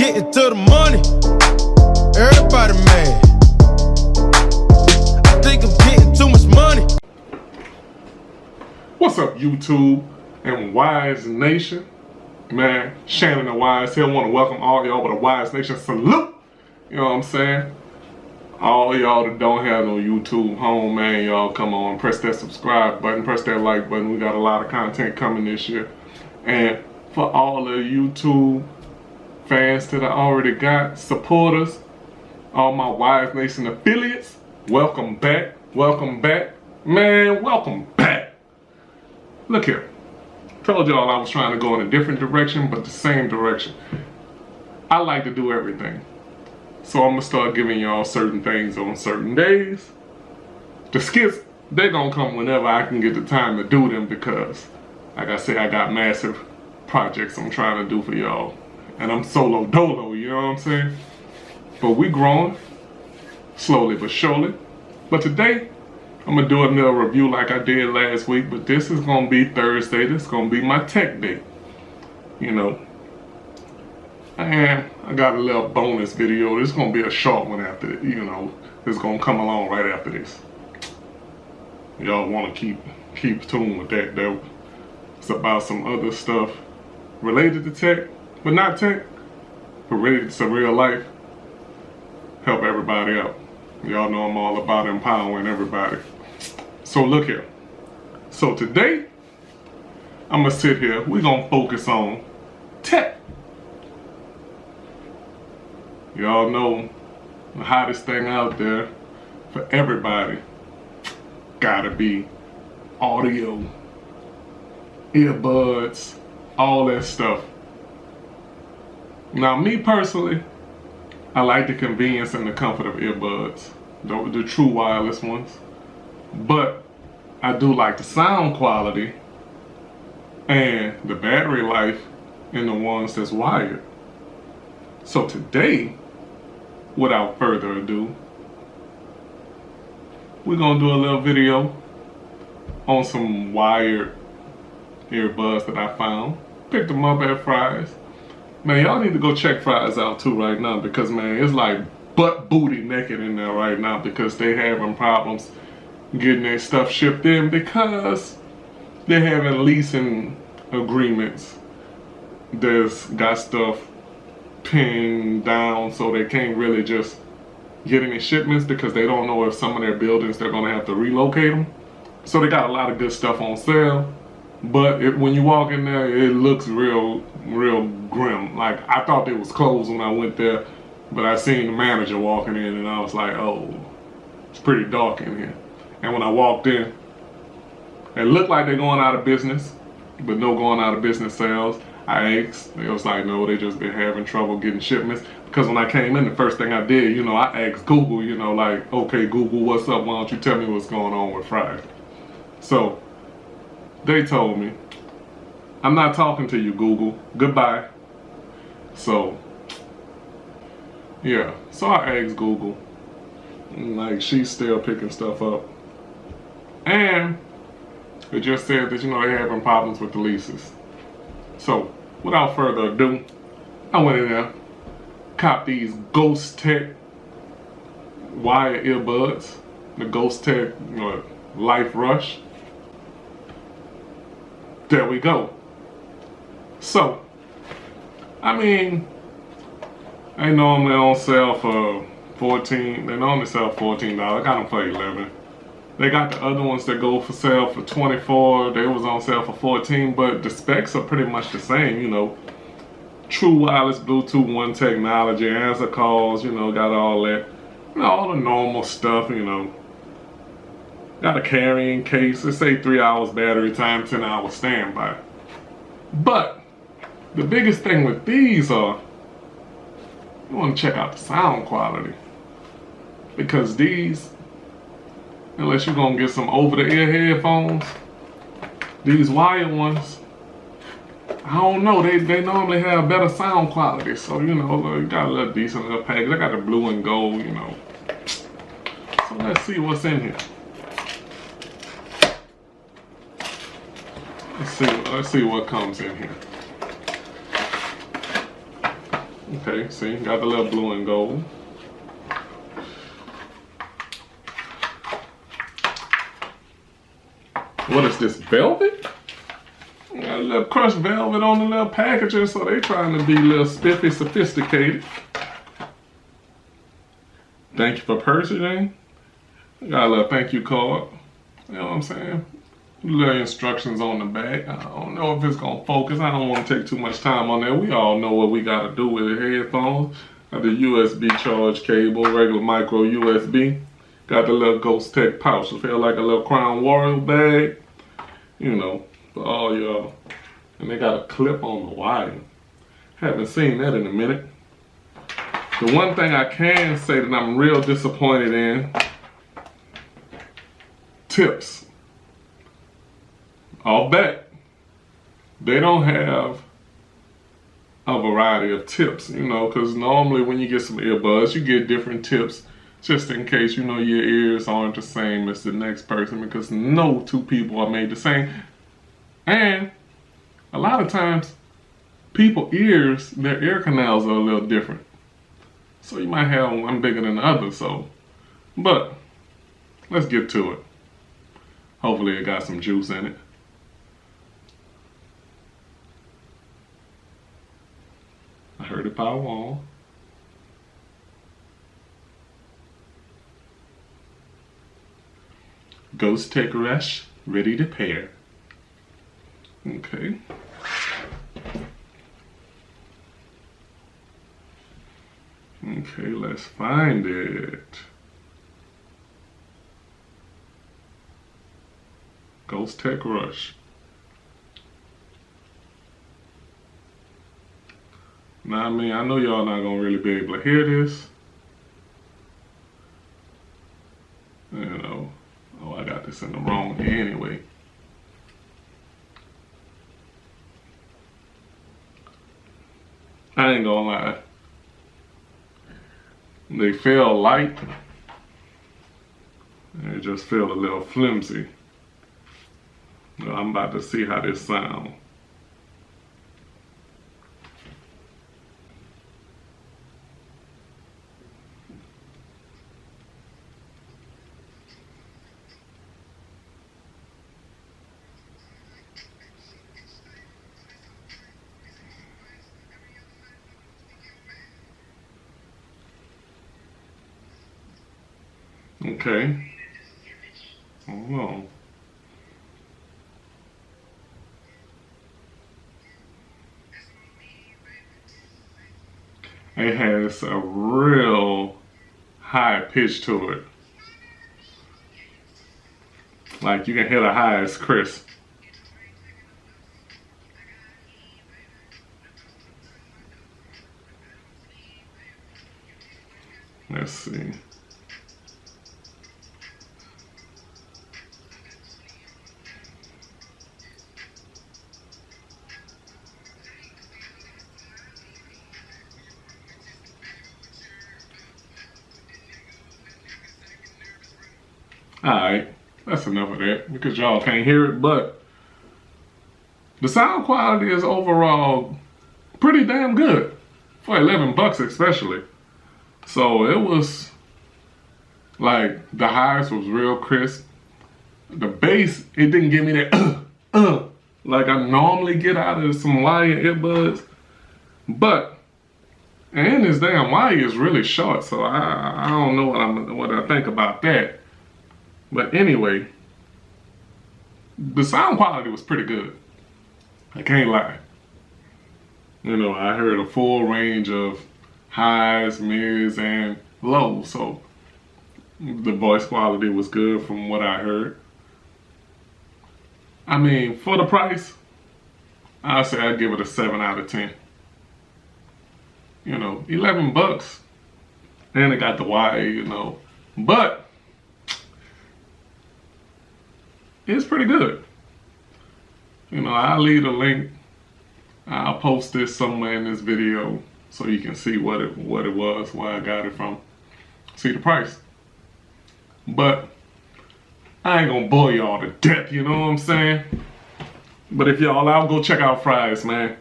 getting to the money. Everybody mad. I think I'm getting too much money. What's up, YouTube and Wise Nation? Man, Shannon the Wise here. I want to welcome all y'all with a Wise Nation salute. You know what I'm saying? All y'all that don't have no YouTube home, man, y'all come on, press that subscribe button, press that like button. We got a lot of content coming this year. And for all the YouTube fans that I already got, supporters, all my Wise Nation affiliates, welcome back. Welcome back. Man, welcome back. Look here. Told y'all I was trying to go in a different direction, but the same direction. I like to do everything. So I'm gonna start giving y'all certain things on certain days. The skits, they're gonna come whenever I can get the time to do them because, like I said, I got massive projects I'm trying to do for y'all. And I'm solo dolo, you know what I'm saying? But we growing, slowly but surely. But today, I'm gonna do another review like I did last week, but this is gonna be Thursday. This is gonna be my tech day. You know. And I got a little bonus video. This is gonna be a short one after it, you know. It's gonna come along right after this. Y'all wanna keep tuned with that though. It's about some other stuff related to tech, but not tech, but related to real life. Help everybody out. Y'all know I'm all about empowering everybody. So look here. So today, I'm gonna sit here. We're gonna focus on tech. Y'all know the hottest thing out there for everybody gotta be audio, earbuds, all that stuff. Now me personally, I like the convenience and the comfort of earbuds, the true wireless ones. But I do like the sound quality and the battery life in the ones that's wired. So today, without further ado, we're gonna do a little video on some wired earbuds that I found. Picked them up at Fry's. Man, y'all need to go check Fry's out too right now because, man, it's like butt booty naked in there right now because they having problems getting their stuff shipped in because they're having leasing agreements. There's got stuff pinned down so they can't really just get any shipments because they don't know if some of their buildings they're going to have to relocate them. So they got a lot of good stuff on sale. But when you walk in there, it looks real grim. Like, I thought it was closed when I went there, but I seen the manager walking in and I was like, oh, it's pretty dark in here. And when I walked in, it looked like they're going out of business, but no going out of business sales. I asked, they was like, no, they just been having trouble getting shipments. Because when I came in, the first thing I did, you know, I asked Google, you know, like, okay, Google, what's up? Why don't you tell me what's going on with Friday? So, they told me, I'm not talking to you, Google. Goodbye. So, yeah. So I asked Google. Like, she's still picking stuff up. And it just said that, you know, they're having problems with the leases. So, without further ado, I went in there, copped these Ghostek wire earbuds. The Ghostek Life Rush. There we go. So, I mean, they normally on sale for $14. They normally sell $14. I got them for $11. They got the other ones that go for sale for $24. They was on sale for $14, but the specs are pretty much the same, you know. True wireless Bluetooth One technology, answer calls, you know, got all that. You know, all the normal stuff, you know. Got a carrying case. It say 3 hours battery time, 10 hours standby. But the biggest thing with these are you want to check out the sound quality. Because these, unless you're gonna get some over-the-ear headphones, these wired ones, I don't know, they normally have better sound quality. So, you know, you got a little decent little package. I got the blue and gold, you know. So let's see what's in here. Let's see what comes in here. Okay, see, got the little blue and gold. What is this, velvet? Got a little crushed velvet on the little packaging, so they trying to be a little spiffy, sophisticated. Thank you for purchasing. Got a little thank you card. You know what I'm saying? Little instructions on the back. I don't know if it's gonna focus. I don't want to take too much time on that. We all know what we gotta do with the headphones. Got the USB charge cable, regular micro USB. Got the little Ghostek pouch. It feel like a little Crown Royal bag. You know, for all y'all. And they got a clip on the wire. Haven't seen that in a minute. The one thing I can say that I'm real disappointed in, tips. I'll bet they don't have a variety of tips, you know, because normally when you get some earbuds, you get different tips just in case, you know, your ears aren't the same as the next person, because no two people are made the same. And a lot of times, people's ears, their ear canals are a little different. So you might have one bigger than the other, so. But, let's get to it. Hopefully it got some juice in it. I heard it power on. Ghostek Rush, ready to pair. Okay. Okay, let's find it. Ghostek Rush. Now, I mean, I know y'all not gonna really be able to hear this. You know, oh, I got this in the wrong ear anyway. I ain't gonna lie. They feel light. They just feel a little flimsy. Well, I'm about to see how this sounds. Okay. Hold on. It has a real high pitch to it. Like you can hear the highest crisp. Let's see. Alright, that's enough of that because y'all can't hear it, but the sound quality is overall pretty damn good for 11 bucks especially. So it was like the highs was real crisp. The bass, it didn't give me that like I normally get out of some wire earbuds. But and this damn wire is really short, so I don't know what I think about that. But anyway, the sound quality was pretty good. I can't lie. You know, I heard a full range of highs, mids, and lows. So the voice quality was good from what I heard. I mean, for the price, I'd say I'd give it a 7 out of 10. You know, 11 bucks. And it got the wire, you know. But it's pretty good. You know, I'll leave a link. I'll post this somewhere in this video so you can see what it was, where I got it from. See the price. But I ain't gonna bore y'all to death, you know what I'm saying? But if y'all out, go check out Fries, man.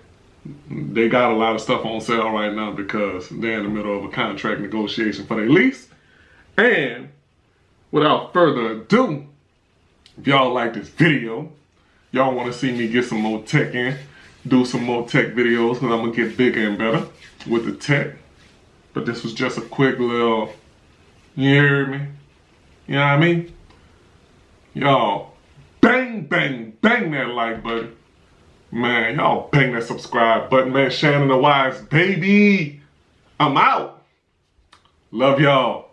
They got a lot of stuff on sale right now because they're in the middle of a contract negotiation for their lease. And without further ado, if y'all like this video, y'all want to see me get some more tech in, do some more tech videos, because I'm going to get bigger and better with the tech. But this was just a quick little, you hear me? You know what I mean? Y'all, bang, bang, bang that like button. Man, y'all bang that subscribe button, man. Shannon the Wise, baby. I'm out. Love y'all.